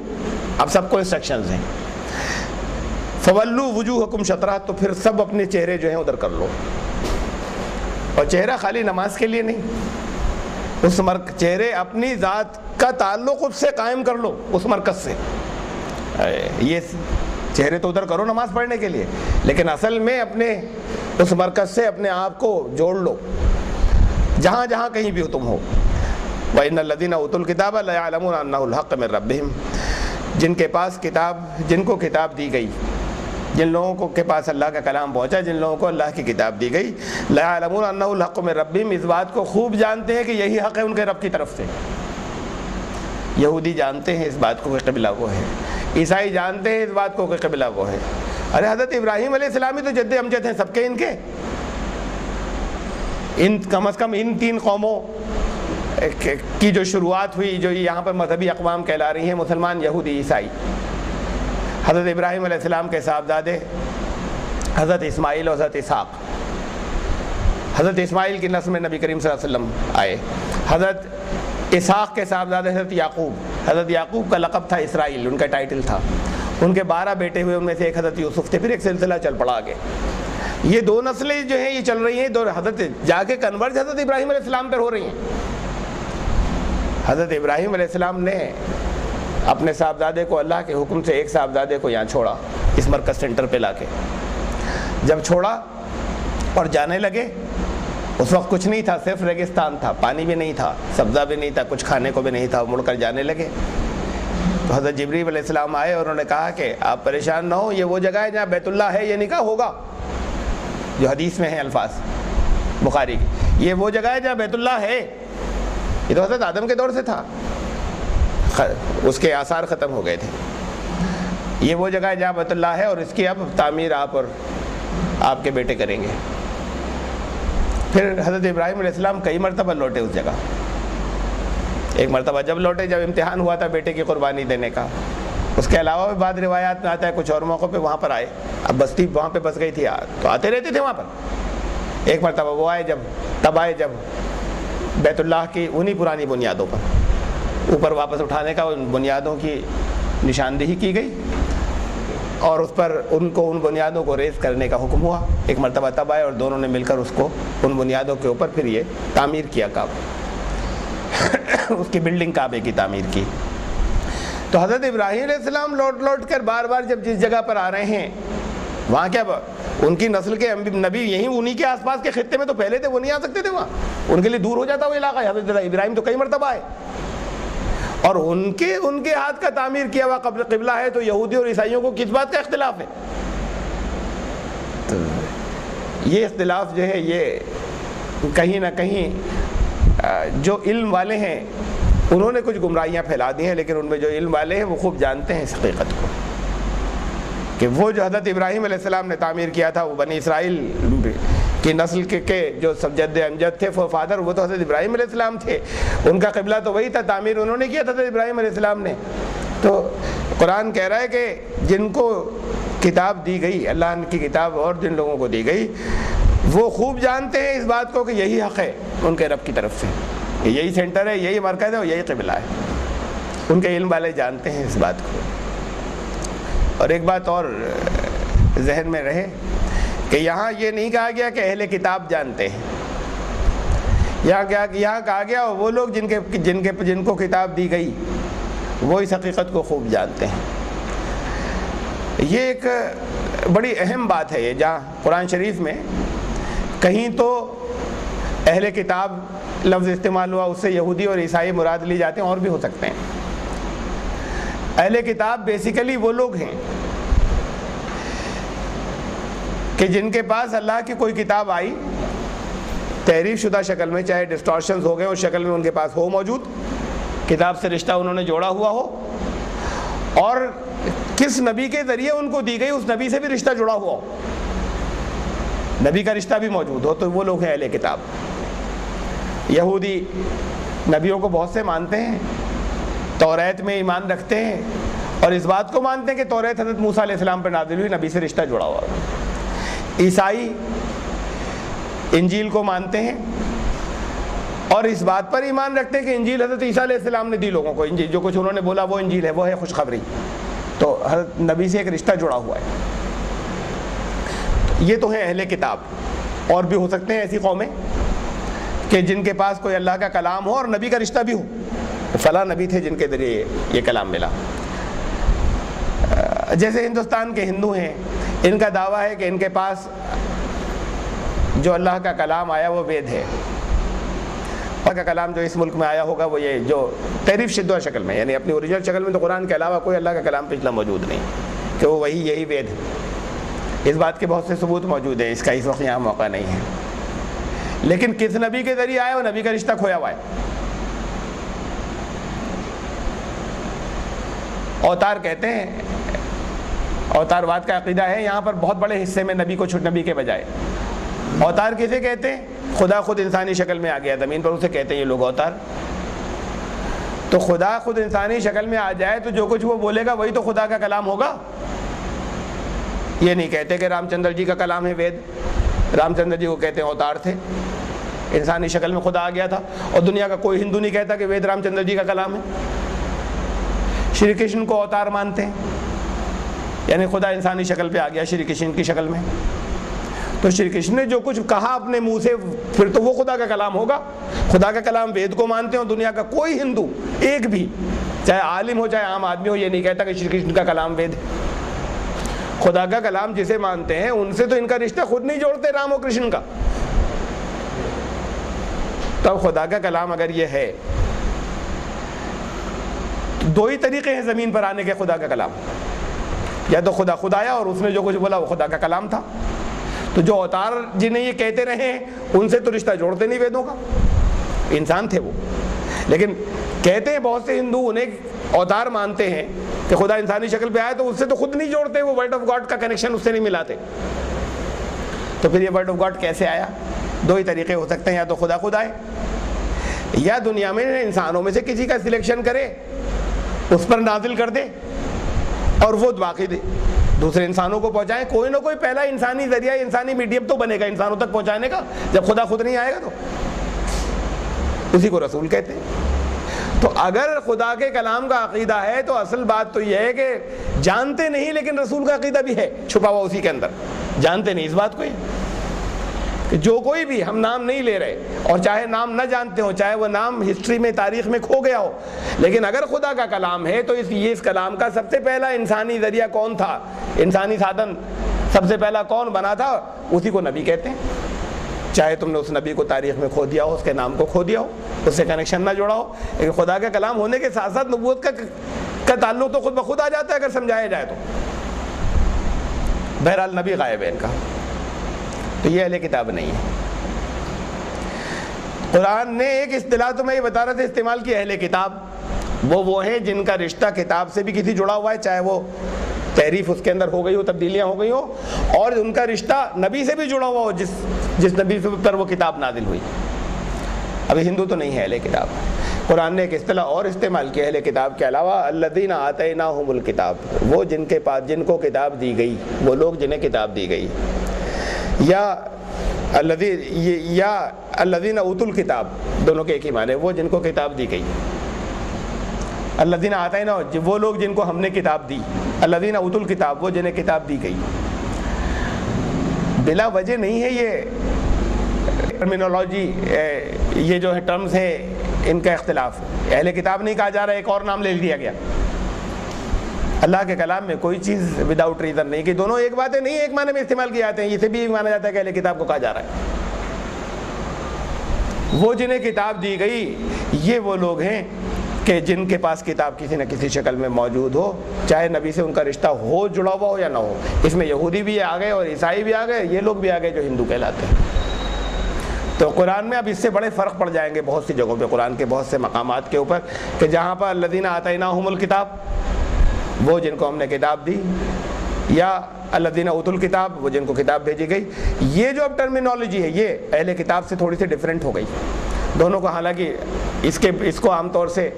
اب سب کو انسٹرکشنز ہیں. فولو وجوہکم شطرہ, تو پھر سب اپنے چہرے جو ہیں ادھر کر لو. اور چہرہ خالی نماز کے لیے نہیں, اس چہرے اپنی ذات کا تعلق اس سے قائم کر لو, اس مرکز سے. یہ چہرے تو ادھر کرو نماز پڑھنے کے لیے, لیکن اصل میں اپنے اس مرکز سے اپنے آپ کو جوڑ لو جہاں جہاں کہیں بھی تم ہو. وَإِنَّ الَّذِينَ أُوتُوا الْكِتَابَ لَيَعْلَمُونَ أَنَّهُ الْحَقُّ مِنْ رَبِّهِمْ, جن کے پاس کتاب, جن کو کتاب دی گئی, جن لوگوں کو کے پاس اللہ کا کلام پہنچا, جن لوگوں کو اللہ کی کتاب دی گئی, لَيَعْلَمُونَ أَنَّهُ الْحَقُّ مِنْ رَبِّهِمْ, اس بات کو خوب جانتے ہیں کہ یہی حق ہے ان کے رب کی طرف سے. یہودی جانتے ہیں اس بات کو کہ قبلہ وہ ہے, عیسائی جانتے ہیں اس بات کو کہ قبلہ وہ ہے. ارے حضرت ابراہیم علیہ السلام ہی تو جد امجد ہیں سب کے, ان کے, ان کم از کم ان تین قوموں کی جو شروعات ہوئی, جو یہاں پر مذہبی اقوام کہلا رہی ہیں, مسلمان, یہودی, عیسائی. حضرت ابراہیم علیہ السلام کے صاحبزادے حضرت اسماعیل اور حضرت اسحاق. حضرت اسماعیل کی نسل میں نبی کریم صلی اللہ علیہ وسلم آئے. حضرت اسحاق کے صاحبزادے حضرت یعقوب. حضرت یعقوب کا لقب تھا اسرائیل, ان کا ٹائٹل تھا. ان کے 12 بیٹے ہوئے, ان میں سے ایک حضرت یوسف تھے. پھر ایک سلسلہ چل پڑا آگے. یہ دو نسلیں جو ہیں یہ چل رہی ہیں, دو حضرت جا کے کنورج حضرت ابراہیم علیہ السلام پر ہو رہی ہیں. حضرت ابراہیم علیہ السلام نے اپنے صاحبزادے کو اللہ کے حکم سے ایک صاحبزادے کو یہاں چھوڑا, اس مرکز سینٹر پہ لا کے. جب چھوڑا اور جانے لگے, اس وقت کچھ نہیں تھا, صرف ریگستان تھا, پانی بھی نہیں تھا, سبزہ بھی نہیں تھا, کچھ کھانے کو بھی نہیں تھا. مڑ کر جانے لگے تو حضرت جبریل علیہ السلام آئے اور انہوں نے کہا کہ آپ پریشان نہ ہو, یہ وہ جگہ ہے جہاں بیت اللہ ہے, یہ نکاح ہوگا, جو حدیث میں ہیں الفاظ بخاری کی. یہ وہ جگہ ہے جہاں بیت اللہ ہے. یہ تو حضرت آدم کے دور سے تھا, اس کے آثار ختم ہو گئے تھے. یہ وہ جگہ ہے جہاں بیت اللہ ہے, اور اس کی اب تعمیر آپ اور آپ کے بیٹے کریں گے. پھر حضرت ابراہیم علیہ السلام کئی مرتبہ لوٹے اس جگہ. ایک مرتبہ جب لوٹے جب امتحان ہوا تھا بیٹے کی قربانی دینے کا. اس کے علاوہ بھی بعض روایات میں آتا ہے کچھ اور موقع پہ وہاں پر آئے. اب بستی وہاں پہ بس گئی تھی, تو آتے رہتے تھے وہاں پر. ایک مرتبہ وہ آئے تب آئے جب بیت اللہ کی انہی پرانی بنیادوں پر اوپر واپس اٹھانے کا, ان بنیادوں کی نشاندہی کی گئی اور اس پر ان بنیادوں کو ریز کرنے کا حکم ہوا. ایک مرتبہ تب آئے اور دونوں نے مل کر اس کو ان بنیادوں کے اوپر پھر یہ تعمیر کیا کعبہ, اس کی بلڈنگ کعبے کی تعمیر کی. تو حضرت ابراہیم علیہ السلام لوٹ کر بار بار جب جس جگہ پر آ رہے ہیں, وہاں کیا ان کی نسل کے نبی یہیں انہی کے آس پاس کے خطے میں تو پہلے تھے, وہ نہیں آ سکتے تھے وہاں, ان کے لیے دور ہو جاتا وہ علاقہ. حضرت ابراہیم تو کئی مرتبہ آئے, اور ان کے ہاتھ کا تعمیر کیا ہوا قبلہ ہے. تو یہودی اور عیسائیوں کو کس بات کا اختلاف ہے؟ تو یہ اختلاف جو ہے یہ کہیں نہ کہیں جو علم والے ہیں انہوں نے کچھ گمراہیاں پھیلا دی ہیں, لیکن ان میں جو علم والے ہیں وہ خوب جانتے ہیں اس حقیقت کو کہ وہ جو حضرت ابراہیم علیہ السلام نے تعمیر کیا تھا, وہ بنی اسرائیل کی نسل کے جو سب جد امجد تھے, فادر, وہ تو حضرت ابراہیم علیہ السلام تھے. ان کا قبلہ تو وہی تھا, تعمیر انہوں نے کیا تھا حضرت ابراہیم علیہ السلام نے. تو قرآن کہہ رہا ہے کہ جن کو کتاب دی گئی, اللہ کی کتاب اور جن لوگوں کو دی گئی, وہ خوب جانتے ہیں اس بات کو کہ یہی حق ہے ان کے رب کی طرف سے, یہی سینٹر ہے, یہی مرکز ہے اور یہی قبلہ ہے. ان کے علم والے جانتے ہیں اس بات کو. اور ایک بات اور ذہن میں رہے کہ یہاں یہ نہیں کہا گیا کہ اہل کتاب جانتے ہیں. یہاں کہا گیا وہ لوگ جن کو کتاب دی گئی وہ اس حقیقت کو خوب جانتے ہیں۔ یہ ایک بڑی اہم بات ہے، جہاں قرآن شریف میں کہیں تو اہل کتاب لفظ استعمال ہوا، اس سے یہودی اور عیسائی مراد لی جاتے ہیں، اور بھی ہو سکتے ہیں۔ اہل کتاب بیسیکلی وہ لوگ ہیں کہ جن کے پاس اللہ کی کوئی کتاب آئی تحریف شدہ شکل میں، چاہے ڈسٹورشنز ہو گئے اس شکل میں ان کے پاس ہو موجود، کتاب سے رشتہ انہوں نے جوڑا ہوا ہو، اور کس نبی کے ذریعے ان کو دی گئی اس نبی سے بھی رشتہ جڑا ہوا ہو، نبی کا رشتہ بھی موجود ہو، تو وہ لوگ ہیں اہل کتاب۔ یہودی نبیوں کو بہت سے مانتے ہیں، توریت میں ایمان رکھتے ہیں، اور اس بات کو مانتے ہیں کہ توریت حضرت موسیٰ علیہ السلام پر نازل ہوئی، نبی سے رشتہ جڑا ہوا۔ عیسائی انجیل کو مانتے ہیں اور اس بات پر ایمان رکھتے ہیں کہ انجیل حضرت عیسیٰ علیہ السلام نے دی لوگوں کو، انجیل جو کچھ انہوں نے بولا وہ انجیل ہے، وہ ہے خوشخبری، تو حضرت نبی سے ایک رشتہ جڑا ہوا ہے۔ یہ تو ہیں اہل کتاب، اور بھی ہو سکتے ہیں ایسی قومیں کہ جن کے پاس کوئی اللہ کا کلام ہو اور نبی کا رشتہ بھی ہو، فلاں نبی تھے جن کے ذریعے یہ کلام ملا۔ جیسے ہندوستان کے ہندو ہیں، ان کا دعویٰ ہے کہ ان کے پاس جو اللہ کا کلام آیا وہ وید ہے، اللہ کا کلام جو اس ملک میں آیا ہوگا وہ یہ جو تحریف شدہ شکل میں، یعنی اپنی اوریجنل شکل میں تو قرآن کے علاوہ کوئی اللہ کا کلام پچھلا موجود نہیں، کہ وہ وہی یہی وید ہے۔ اس بات کے بہت سے ثبوت موجود ہیں، اس کا اس وقت یہاں موقع نہیں ہے، لیکن کس نبی کے ذریعے آیا وہ نبی کا رشتہ کھویا ہوا ہے۔ اوتار کہتے ہیں، اوتارواد کا عقیدہ ہے یہاں پر بہت بڑے حصے میں نبی کو چھوٹ نبی کے بجائے۔ اوتار کسے کہتے ہیں؟ خدا خود انسانی شکل میں آ گیا زمین پر، اسے کہتے ہیں یہ لوگ اوتار۔ تو خدا خود انسانی شکل میں آ جائے تو جو کچھ وہ بولے گا وہی تو خدا کا کلام ہوگا۔ یہ نہیں کہتے کہ رام چندر جی کا کلام ہے وید، رام چندر جی کو کہتے ہیں اوتار تھے، انسانی شکل میں خدا آ گیا تھا، اور دنیا کا کوئی ہندو نہیں کہتا کہ وید رام چندر جی کا کلام ہے۔ شری کرشن کو اوتار مانتے ہیں، یعنی خدا انسانی شکل پہ آ گیا شری کرشن کی شکل میں، تو شری کرشن نے جو کچھ کہا اپنے منہ سے پھر تو وہ خدا کا کلام ہوگا۔ خدا کا کلام وید کو مانتے ہیں، اور دنیا کا کوئی ہندو ایک بھی، چاہے عالم ہو چاہے عام آدمی ہو، یہ نہیں کہتا کہ شری کرشن کا کلام وید ہے۔ خدا کا کلام جسے مانتے ہیں ان سے تو ان کا رشتہ خود نہیں جوڑتے رام اور کرشن کا۔ تب خدا کا کلام اگر یہ ہے، دو ہی طریقے ہیں زمین پر آنے کے خدا کا کلام، یا تو خدا خود آیا اور اس نے جو کچھ بولا وہ خدا کا کلام تھا، تو جو اوتار جنہیں یہ کہتے رہے ہیں ان سے تو رشتہ جوڑتے نہیں ویدوں کا، انسان تھے وہ، لیکن کہتے ہیں بہت سے ہندو انہیں اوتار مانتے ہیں کہ خدا انسانی شکل پہ آیا، تو اس سے تو خود نہیں جوڑتے، وہ ورڈ آف گاڈ کا کنیکشن اس سے نہیں ملاتے۔ تو پھر یہ ورڈ آف گاڈ کیسے آیا؟ دو ہی طریقے ہو سکتے ہیں، یا تو خدا خود آئے، یا دنیا میں انسانوں میں سے کسی کا سلیکشن کرے، اس پر نازل کر دے، اور وہ باقی دوسرے انسانوں کو پہنچائیں۔ کوئی نہ کوئی پہلا انسانی ذریعہ، انسانی میڈیم تو بنے گا انسانوں تک پہنچانے کا، جب خدا خود نہیں آئے گا تو اسی کو رسول کہتے ہیں۔ تو اگر خدا کے کلام کا عقیدہ ہے تو اصل بات تو یہ ہے کہ جانتے نہیں، لیکن رسول کا عقیدہ بھی ہے چھپا ہوا اسی کے اندر، جانتے نہیں اس بات کو کہ جو کوئی بھی، ہم نام نہیں لے رہے، اور چاہے نام نہ جانتے ہوں، چاہے وہ نام ہسٹری میں تاریخ میں کھو گیا ہو، لیکن اگر خدا کا کلام ہے تو اس کلام کا سب سے پہلا انسانی ذریعہ کون تھا، انسانی سادھن سب سے پہلا کون بنا تھا، اسی کو نبی کہتے ہیں۔ چاہے تم نے اس نبی کو تاریخ میں کھو دیا ہو، اس کے نام کو کھو دیا ہو، اس سے کنیکشن نہ جوڑا ہو، لیکن خدا کا کلام ہونے کے ساتھ ساتھ نبوت کا تعلق تو خود بخود آ جاتا ہے اگر سمجھایا جائے تو۔ بہرحال نبی غائب ہے ان کا، تو یہ اہل کتاب نہیں ہے۔ قرآن نے ایک اصطلاح تو میں یہ بتا رہا تھا استعمال کی، اہل کتاب وہ ہیں جن کا رشتہ کتاب سے بھی کسی جڑا ہوا ہے، چاہے وہ تحریف اس کے اندر ہو گئی ہو، تبدیلیاں ہو گئی ہو، اور ان کا رشتہ نبی سے بھی جڑا ہوا ہو، جس نبی پر وہ کتاب نازل ہوئی۔ ابھی ہندو تو نہیں ہے اہل کتاب۔ قرآن نے ایک اصطلاح اور استعمال کی اہل کتاب کے علاوہ، الذین آتیناہم الکتاب، وہ جن کے پاس جن کو کتاب دی گئی، وہ لوگ جنہیں کتاب دی گئی، یا الذین اوتوا الکتاب، دونوں کے ایک ہی معنی، وہ جن کو کتاب دی گئی۔ الذین آتینا، وہ لوگ جن کو ہم نے کتاب دی، الذین اوتوا الکتاب، وہ جنہیں کتاب دی گئی۔ بلا وجہ نہیں ہے یہ ٹرمینالوجی، یہ جو ہے ٹرمز ہیں، ان کا اختلاف ہے۔ اہل کتاب نہیں کہا جا رہا، ایک اور نام لے لیا گیا۔ اللہ کے کلام میں کوئی چیز وداؤٹ ریزن نہیں کہ دونوں ایک باتیں نہیں ایک معنی میں استعمال کیے جاتے ہیں۔ اسے بھی مانا جاتا ہے کہ اہل کتاب کو کہا جا رہا ہے۔ وہ جنہیں کتاب دی گئی یہ وہ لوگ ہیں کہ جن کے پاس کتاب کسی نہ کسی شکل میں موجود ہو، چاہے نبی سے ان کا رشتہ ہو، جڑا ہوا ہو یا نہ ہو۔ اس میں یہودی بھی آ گئے اور عیسائی بھی آ گئے، یہ لوگ بھی آ گئے جو ہندو کہلاتے ہیں۔ تو قرآن میں اب اس سے بڑے فرق پڑ جائیں گے بہت سی جگہوں پہ، قرآن کے بہت سے مقامات کے اوپر، کہ جہاں پر الذین آتیناہم الکتاب وہ جن کو ہم نے کتاب دی، یا الذین اوتوا الکتاب وہ جن کو کتاب بھیجی گئی۔ یہ جو اب ٹرمینالوجی ہے یہ اہل کتاب سے تھوڑی سی ڈیفرنٹ ہو گئی دونوں کو، حالانکہ اس کو عام طور سے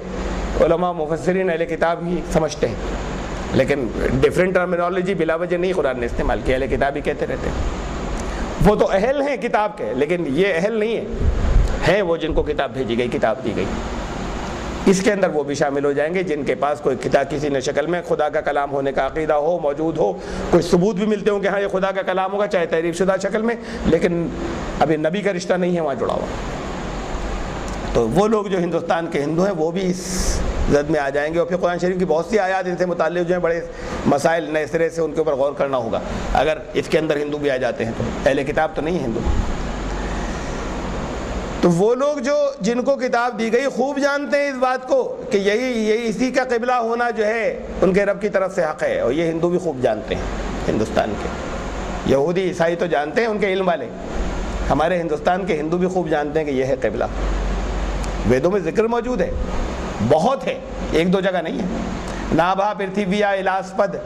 علماء مفسرین اہل کتاب ہی سمجھتے ہیں، لیکن ڈیفرنٹ ٹرمینالوجی بلا وجہ نہیں قرآن نے استعمال کی، اہل کتاب ہی کہتے رہتے ہیں۔ وہ تو اہل ہیں کتاب کے، لیکن یہ اہل نہیں ہیں وہ جن کو کتاب بھیجی گئی، کتاب دی گئی۔ اس کے اندر وہ بھی شامل ہو جائیں گے جن کے پاس کوئی کتاب کسی نہ شکل میں خدا کا کلام ہونے کا عقیدہ ہو، موجود ہو، کوئی ثبوت بھی ملتے ہوں کہ ہاں یہ خدا کا کلام ہوگا، چاہے تحریف شدہ شکل میں، لیکن ابھی نبی کا رشتہ نہیں ہے وہاں جڑا ہوا۔ تو وہ لوگ جو ہندوستان کے ہندو ہیں وہ بھی اس زد میں آ جائیں گے، اور پھر قرآن شریف کی بہت سی آیات ان سے متعلق جو ہیں بڑے مسائل نئے سرے سے ان کے اوپر غور کرنا ہوگا اگر اس کے اندر ہندو بھی آ جاتے ہیں تو۔ اہل کتاب تو نہیں ہے ہندو۔ تو وہ لوگ جو جن کو کتاب دی گئی خوب جانتے ہیں اس بات کو کہ یہی اسی کا قبلہ ہونا جو ہے ان کے رب کی طرف سے حق ہے، اور یہ ہندو بھی خوب جانتے ہیں ہندوستان کے۔ یہودی عیسائی تو جانتے ہیں ان کے علم والے، ہمارے ہندوستان کے ہندو بھی خوب جانتے ہیں کہ یہ ہے قبلہ۔ ویدوں میں ذکر موجود ہے، بہت ہے، ایک دو جگہ نہیں ہے۔ نابھا پرتھویا الاسپد،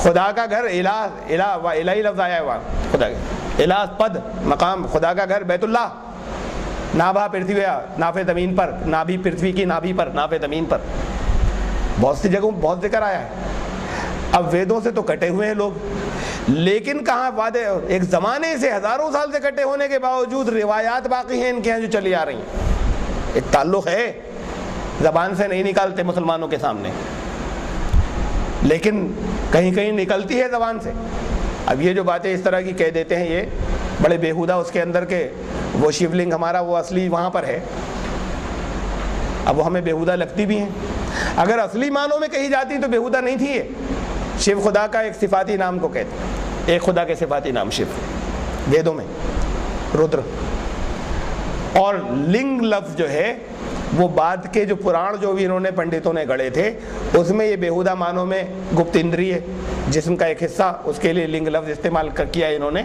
خدا کا گھر الہی لفظ آیا ہے وہاں، خدا کا الاسپد مقام، خدا کا گھر بیت اللہ۔ نابھا پرتھویا، ناف زمین پر، نابھی پرتھوی کی نابھی پر، ناف زمین پر، بہت سی جگہوں بہت ذکر آیا ہے۔ اب ویدوں سے تو کٹے ہوئے ہیں لوگ، لیکن کہاں وعدے، ایک زمانے سے ہزاروں سال سے کٹے ہونے کے باوجود روایات باقی ہیں ان کے یہاں جو چلی آ رہی ہیں۔ ایک تعلق ہے، زبان سے نہیں نکالتے مسلمانوں کے سامنے، لیکن کہیں کہیں نکلتی ہے زبان سے۔ اب یہ جو باتیں اس طرح کی کہہ دیتے ہیں یہ بڑے بیہودہ، اس کے اندر کے وہ شیو لنگ ہمارا وہ اصلی وہاں پر ہے، اب وہ ہمیں بیہودہ لگتی بھی ہیں۔ اگر اصلی معنوں میں کہی جاتی تو بیہودہ نہیں تھی یہ۔ شیو خدا کا ایک صفاتی نام کو کہتے ہیں، ایک خدا کے صفاتی نام شیو ویدوں میں، رودر۔ اور لنگ لفظ جو ہے وہ بعد کے جو پران جو بھی انہوں نے پنڈتوں نے گڑے تھے اس میں یہ بیہودہ معنوں میں گپت اندری ہے، جسم کا ایک حصہ، اس کے لیے لنگ لفظ استعمال کیا انہوں نے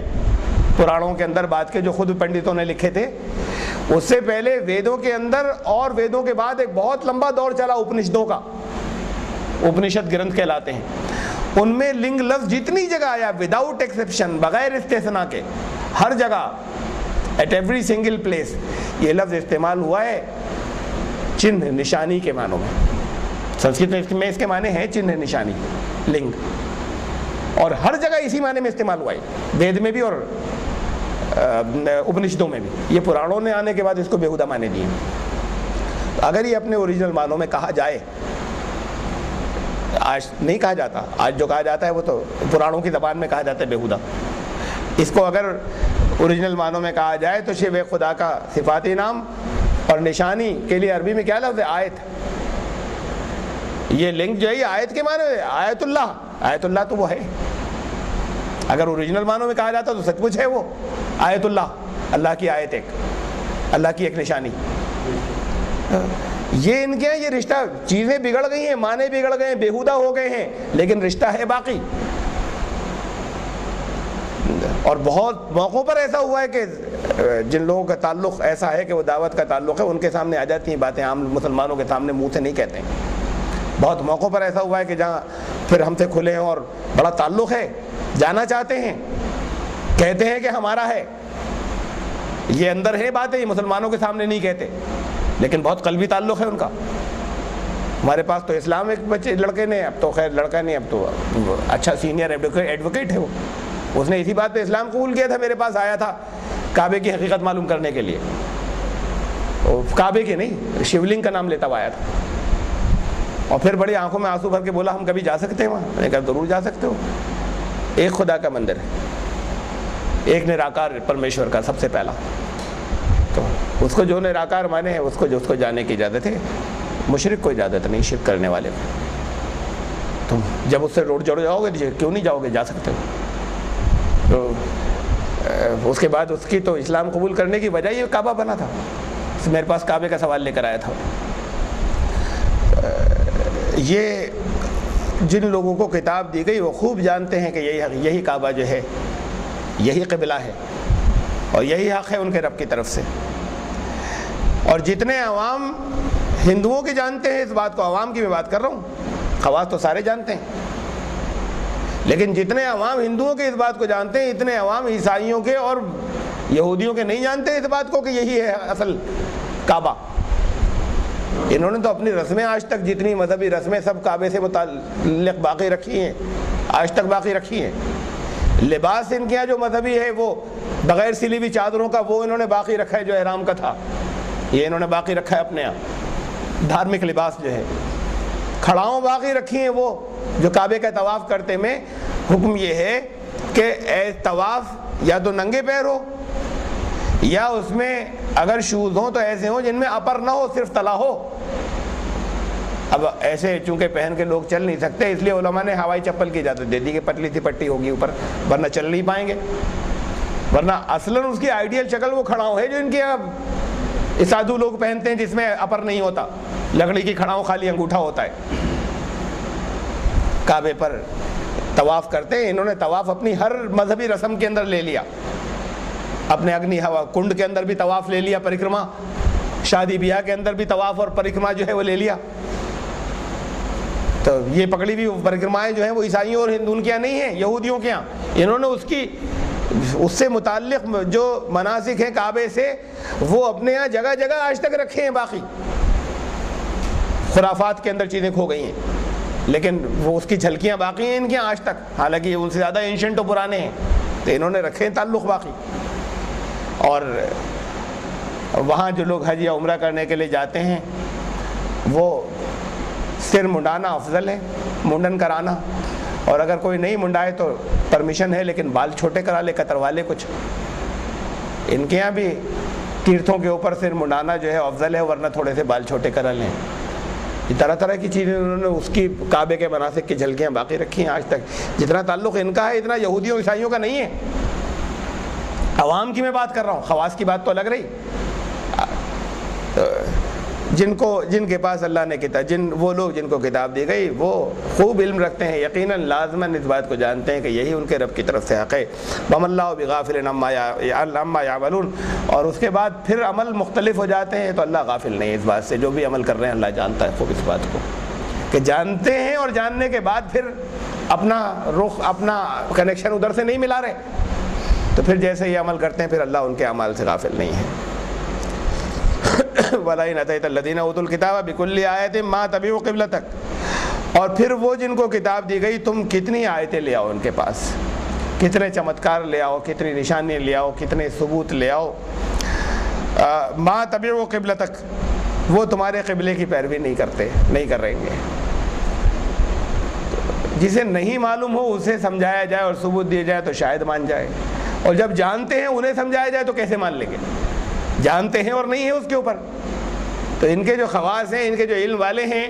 پرانوں کے اندر، بعد کے جو خود پنڈتوں نے لکھے تھے۔ اس سے پہلے ویدوں کے اندر اور ویدوں کے بعد ایک بہت لمبا دور چلا اپنشدوں کا، اپنشد گرنتھ کہلاتے ہیں۔ ان میں لنگ لفظ جتنی جگہ آیا وداؤٹ ایکسیپشن، بغیر استثناء کے، ہر جگہ ایٹ ایوری سنگل پلیس یہ لفظ استعمال ہوا ہے چنہ نشانی کے معنوں میں۔ سنسکرت میں اس کے معنی ہیں چنہ نشانی، لنگ، اور ہر جگہ اسی معنی میں استعمال ہوا ہے، وید میں بھی اور اپنشدوں میں بھی۔ یہ پرانوں نے آنے کے بعد اس کو بیہودہ معنی دیے۔ اگر یہ اپنے اوریجنل معنوں میں کہا جائے، آج نہیں کہا جاتا، آج جو کہا جاتا ہے وہ تو پرانوں کی زبان میں کہا جاتا ہے بیہودہ۔ اس کو اگر اوریجنل معنوں میں کہا جائے تو شیو خدا کا صفاتی نام اور نشانی کے لیے عربی میں کیا لفظ ہے؟ آیت۔ یہ لنک جو ہے یہ آیت کے معنی ہے، آیت اللہ، آیت اللہ تو وہ ہے۔ اگر اوریجنل معنوں میں کہا جاتا تو سچ مچ ہے وہ آیت اللہ، اللہ کی آیت، ایک اللہ کی ایک نشانی۔ یہ ان کے یہ رشتہ، چیزیں بگڑ گئی ہیں، معنی بگڑ گئے ہیں، بیہودہ ہو گئے ہیں، لیکن رشتہ ہے باقی۔ اور بہت موقعوں پر ایسا ہوا ہے کہ جن لوگوں کا تعلق ایسا ہے کہ وہ دعوت کا تعلق ہے، ان کے سامنے آ جاتی ہیں باتیں، عام مسلمانوں کے سامنے منہ سے نہیں کہتے ہیں۔ بہت موقعوں پر ایسا ہوا ہے کہ جہاں پھر ہم سے کھلے ہیں اور بڑا تعلق ہے، جانا چاہتے ہیں، کہتے ہیں کہ ہمارا ہے، یہ اندر ہے باتیں، یہ مسلمانوں کے سامنے نہیں کہتے، لیکن بہت قلبی تعلق ہے ان کا۔ ہمارے پاس تو اسلام ایک بچے لڑکے نے، اب تو خیر لڑکا نہیں، اب تو اچھا سینئر ایڈوکیٹ ہے وہ، اس نے اسی بات پہ اسلام قبول کیا تھا، میرے پاس آیا تھا کعبے کی حقیقت معلوم کرنے کے لیے، کعبے کے نہیں، شیولنگ کا نام لیتا ہوا آیا تھا، اور پھر بڑی آنکھوں میں آنسو بھر کے بولا ہم کبھی جا سکتے ہیں وہاں؟ میں نے کہا ضرور جا سکتے ہو، ایک خدا کا مندر ہے، ایک نراکار پرمیشور کا سب سے پہلا، تو اس کو جو نراکار مانے ہیں اس کو جانے کی اجازت ہے، مشرک کو اجازت نہیں، شرک کرنے والے کو۔ تم جب اس سے روڈ جوڑ جاؤ گے کیوں نہیں جاؤ گے، جا سکتے ہو۔ تو اس کے بعد اس کی تو اسلام قبول کرنے کی وجہ یہ کعبہ بنا تھا، میرے پاس کعبے کا سوال لے کر آیا تھا۔ یہ جن لوگوں کو کتاب دی گئی وہ خوب جانتے ہیں کہ یہی کعبہ جو ہے یہی قبلہ ہے اور یہی حق ہے ان کے رب کی طرف سے۔ اور جتنے عوام ہندوؤں کے جانتے ہیں اس بات کو، عوام کی میں بات کر رہا ہوں، خواص تو سارے جانتے ہیں، لیکن جتنے عوام ہندوؤں کے اس بات کو جانتے ہیں اتنے عوام عیسائیوں کے اور یہودیوں کے نہیں جانتے اس بات کو کہ یہی ہے اصل کعبہ۔ انہوں نے تو اپنی رسمیں آج تک، جتنی مذہبی رسمیں سب کعبے سے متعلق باقی رکھی ہیں، آج تک باقی رکھی ہیں۔ لباس ان کے یہاں جو مذہبی ہے وہ بغیر سلی ہوئی چادروں کا وہ انہوں نے باقی رکھا ہے، جو احرام کا تھا یہ انہوں نے باقی رکھا ہے اپنے یہاں۔ دھارمک لباس جو ہے کھڑاؤں باقی رکھی ہیں، وہ جو کعبے کا طواف کرتے میں حکم یہ ہے کہ اے طواف یا تو ننگے پیر ہو یا اس میں اگر شوز ہوں تو ایسے ہوں جن میں اپر نہ ہو، صرف تلا ہو۔ اب ایسے چونکہ پہن کے لوگ چل نہیں سکتے اس لیے علماء نے ہوائی چپل کی اجازت دے دی کہ پتلی سی پٹی ہوگی اوپر، ورنہ چل نہیں پائیں گے۔ ورنہ اصلاً اس کی آئیڈیل شکل وہ کھڑاؤں ہے جو ان کے سادھو لوگ پہنتے ہیں جس میں اپر نہیں ہوتا، لکڑی کی کھڑاؤں، خالی انگوٹھا ہوتا ہے۔ کعبے پر طواف کرتے ہیں، انہوں نے طواف اپنی ہر مذہبی رسم کے اندر لے لیا، اپنے اگنی ہوا کنڈ کے اندر بھی طواف لے لیا، پریکرما، شادی بیاہ کے اندر بھی طواف اور پریکرما جو ہے وہ لے لیا۔ تو یہ پکڑی ہوئی پریکرمائیں جو ہیں وہ عیسائیوں اور ہندوؤں کے یہاں نہیں ہیں، یہودیوں کے یہاں۔ انہوں نے اس سے متعلق جو مناسک ہیں کعبے سے وہ اپنے یہاں جگہ جگہ آج تک رکھے ہیں باقی۔ خرافات کے اندر چیزیں کھو گئی ہیں لیکن وہ اس کی جھلکیاں باقی ہیں ان کے یہاں آج تک، حالانکہ ان سے زیادہ اینشنٹ و پرانے ہیں، تو انہوں نے رکھے ہیں تعلق باقی۔ اور وہاں جو لوگ حج یا عمرہ کرنے کے لیے جاتے ہیں وہ سر منڈانا افضل ہے، منڈن کرانا، اور اگر کوئی نہیں منڈائے تو پرمیشن ہے لیکن بال چھوٹے کرا لے، کتروا لے کچھ۔ ان کے یہاں بھی تیرتھوں کے اوپر سر منڈانا جو ہے افضل ہے، ورنہ تھوڑے سے بال چھوٹے کرا لیں۔ یہ طرح طرح کی چیزیں انہوں نے اس کی کعبے کے مناسک کی جھلکیاں باقی رکھی ہیں آج تک۔ جتنا تعلق ان کا ہے اتنا یہودیوں عیسائیوں کا نہیں ہے۔ عوام کی میں بات کر رہا ہوں، خواص کی بات تو الگ رہی۔ جن کے پاس اللہ نے کتاب، وہ لوگ جن کو کتاب دی گئی وہ خوب علم رکھتے ہیں، یقیناً لازماً اس بات کو جانتے ہیں کہ یہی ان کے رب کی طرف سے حق ہے۔ وَمَا اللَّهُ بِغَافِلٍ عَمَّا يَعْمَلُونَ، اور اس کے بعد پھر عمل مختلف ہو جاتے ہیں تو اللہ غافل نہیں ہے اس بات سے، جو بھی عمل کر رہے ہیں اللہ جانتا ہے خوب اس بات کو، کہ جانتے ہیں اور جاننے کے بعد پھر اپنا رخ، اپنا کنیکشن ادھر سے نہیں ملا رہے، تو پھر جیسے یہ عمل کرتے ہیں پھر اللہ ان کے اعمال سے غافل نہیں ہے۔ وَلَئِنْ أَتَيْتَ الَّذِينَ أُوتُوا الْكِتَابَ بِكُلِّ آيَةٍ مَا تَبِعُوا قِبْلَتَكَ، اور پھر وہ جن کو کتاب دی گئی تم کتنی آیتیں لے آؤ ان کے پاس، کتنے چمتکار لے آؤ، کتنی نشانی لے آؤ، کتنے ثبوت لے آؤ، مَا تَبِعُوا قِبْلَتَكَ، وہ تمہارے قبلے کی پیروی نہیں کر رہیں گے۔ جسے نہیں معلوم ہو اسے سمجھایا جائے اور ثبوت دیے جائے تو شاید مان جائے، اور جب جانتے ہیں انہیں سمجھایا جائے تو کیسے مان لیں گے؟ جانتے ہیں اور نہیں ہے اس کے اوپر۔ تو ان کے جو خواص ہیں، ان کے جو علم والے ہیں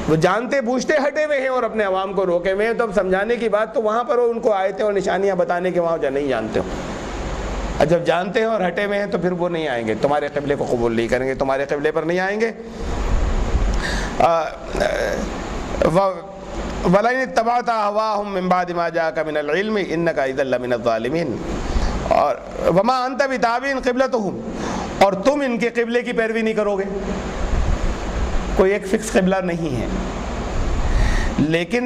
وہ جانتے بوجھتے ہٹے ہوئے ہیں اور اپنے عوام کو روکے ہوئے ہیں، تو اب سمجھانے کی بات تو وہاں پر ہو، ان کو آیتیں اور نشانیاں بتانے کے وہاں جو نہیں جانتے ہو، اور جب جانتے ہیں اور ہٹے ہوئے ہیں تو پھر وہ نہیں آئیں گے، تمہارے قبلے کو قبول نہیں کریں گے، تمہارے قبلے پر نہیں آئیں گے۔ وَلَئِنِ اتَّبَعْتَ أَهْوَاءَهُم مِّن بَعْدِ مَا جَاءَكَ مِنَ الْعِلْمِ إِنَّكَ إِذًا لَّمِنَ الظَّالِمِينَ، اور وَمَا أَنتَ بِتَابِعٍ قِبْلَتَهُمْ، اور تم ان کے قبلے کی پیروی نہیں کرو گے، کوئی ایک فکس قبلہ نہیں ہے، لیکن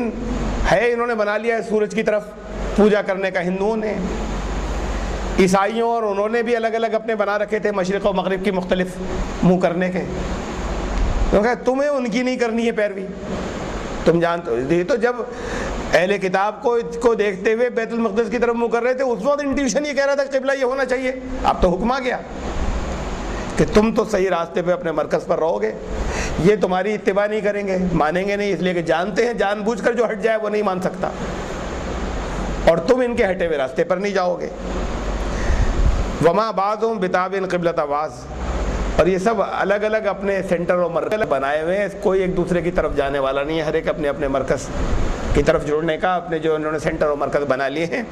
ہے انہوں نے بنا لیا ہے سورج کی طرف پوجا کرنے کا، ہندوؤں نے، عیسائیوں اور انہوں نے بھی الگ الگ اپنے بنا رکھے تھے مشرق و مغرب کی مختلف منہ کرنے کے، کیونکہ تمہیں ان کی نہیں کرنی ہے پیروی، تم جانتے ہو۔ تو جب اہل کتاب کو دیکھتے ہوئے بیت المقدس کی طرف منہ کر رہے تھے اس وقت انٹیویشن یہ کہہ رہا تھا کہ قبلہ یہ ہونا چاہیے، اب تو حکم آ گیا کہ تم تو صحیح راستے پہ اپنے مرکز پر رہو گے، یہ تمہاری اتباع نہیں کریں گے، مانیں گے نہیں، اس لیے کہ جانتے ہیں جان بوجھ کر جو ہٹ جائے وہ نہیں مان سکتا، اور تم ان کے ہٹے ہوئے راستے پر نہیں جاؤ گے۔ وما بعضهم بتابع قبلۃ بعض، اور یہ سب الگ الگ اپنے سینٹر اور مرکز بنائے ہوئے ہیں، کوئی ایک دوسرے کی طرف جانے والا نہیں ہے، ہر ایک اپنے اپنے مرکز کی طرف جڑنے کا اپنے جو انہوں نے سینٹر اور مرکز بنا لیے ہیں۔